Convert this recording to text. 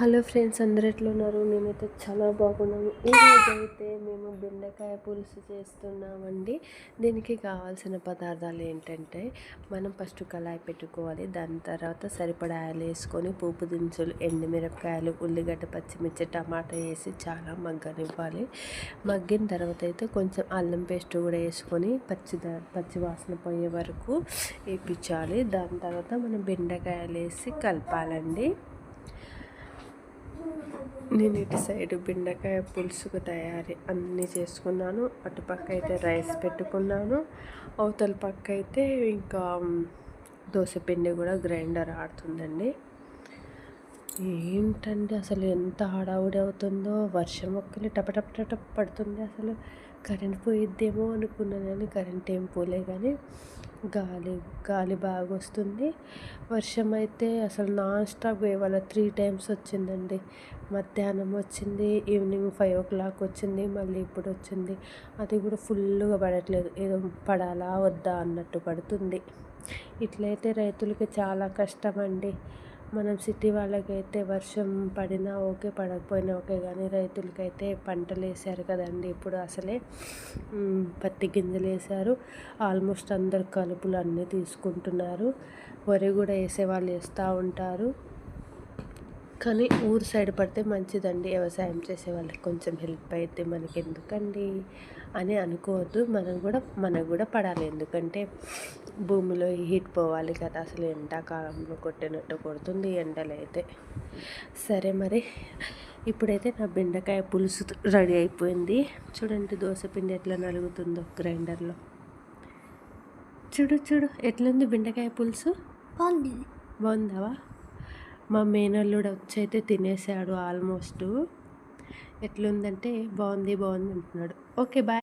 Hello friends, అందరు ఎట్లున్నారు? నేనైతే చాలా బాగున్నాను. ఈరోజు అయితే మేము బెండకాయ పులుసు చేస్తున్నామండి. దీనికి కావాల్సిన పదార్థాలు ఏంటంటే, మనం ఫస్ట్ కళాయి పెట్టుకోవాలి. దాని తర్వాత సరిపడా ఆయిల్ వేసుకొని పోపు దినుసులు, ఎండుమిరపకాయలు, ఉల్లిగడ్డ, పచ్చిమిర్చి, టమాటా వేసి చాలా మగ్గనివ్వాలి. మగ్గిన తర్వాత అయితే కొంచెం అల్లం పేస్ట్ కూడా వేసుకొని పచ్చి వాసన పోయే వరకు వేయించాలి. దాని తర్వాత మనం బెండకాయలు వేసి కలపాలండి. నేను ఇటు సైడ్ బెండకాయ పులుసుకు తయారీ అన్నీ చేసుకున్నాను. అటుపక్క అయితే రైస్ పెట్టుకున్నాను. అవతల పక్క అయితే ఇంకా దోశపిండి కూడా గ్రైండర్ ఆడుతుందండి. ఏంటండి అసలు ఎంత హడావుడి అవుతుందో! వర్షం ఒక్కలే టప టప టప పడుతుంది. అసలు కరెంట్ పోయిద్దేమో అనుకున్నాను, కానీ కరెంట్ ఏం పోలే. కానీ గాలి బాగా వస్తుంది. వర్షం అయితే అసలు నాన్ స్టాప్ ఇవాళ 3 times వచ్చిందండి. మధ్యాహ్నం వచ్చింది, ఈవినింగ్ 5 o'clock వచ్చింది, మళ్ళీ ఇప్పుడు వచ్చింది. అది కూడా ఫుల్గా పడట్లేదు, ఏదో పడాలా వద్దా అన్నట్టు పడుతుంది. ఇట్లయితే రైతులకి చాలా కష్టం అండి. మనం సిటీ వాళ్ళకైతే వర్షం పడినా ఓకే, పడకపోయినా ఓకే, కానీ రైతులకైతే పంటలు వేసారు కదండి. ఇప్పుడు అసలే పత్తి గింజలు వేసారు. ఆల్మోస్ట్ అందరు కలుపులు అన్నీ తీసుకుంటున్నారు. వరి కూడా వేసేవాళ్ళు వేస్తూ ఉంటారు. కానీ ఊరు సైడ్ పడితే మంచిదండి. వ్యవసాయం చేసే వాళ్ళకి కొంచెం హెల్ప్ అయితే మనకి ఎందుకండి అని అనుకోవద్దు. మనకు కూడా పడాలి, ఎందుకంటే భూమిలో హీట్ పోవాలి కదా. అసలు ఎండాకాలంలో కొట్టినట్టు కొడుతుంది ఎండలు అయితే. సరే మరి, ఇప్పుడైతే నా బెండకాయ పులుసు రెడీ అయిపోయింది. చూడండి దోశపిండి ఎట్లా నలుగుతుందో గ్రైండర్లో. చూడు ఎట్లుంది బెండకాయ పులుసు. బాగుందావా? మా మేనల్లుడు వచ్చి అయితే తినేసాడు ఆల్మోస్ట్. ఎట్లుందంటే బాగుంది అంటున్నాడు. Okay, bye.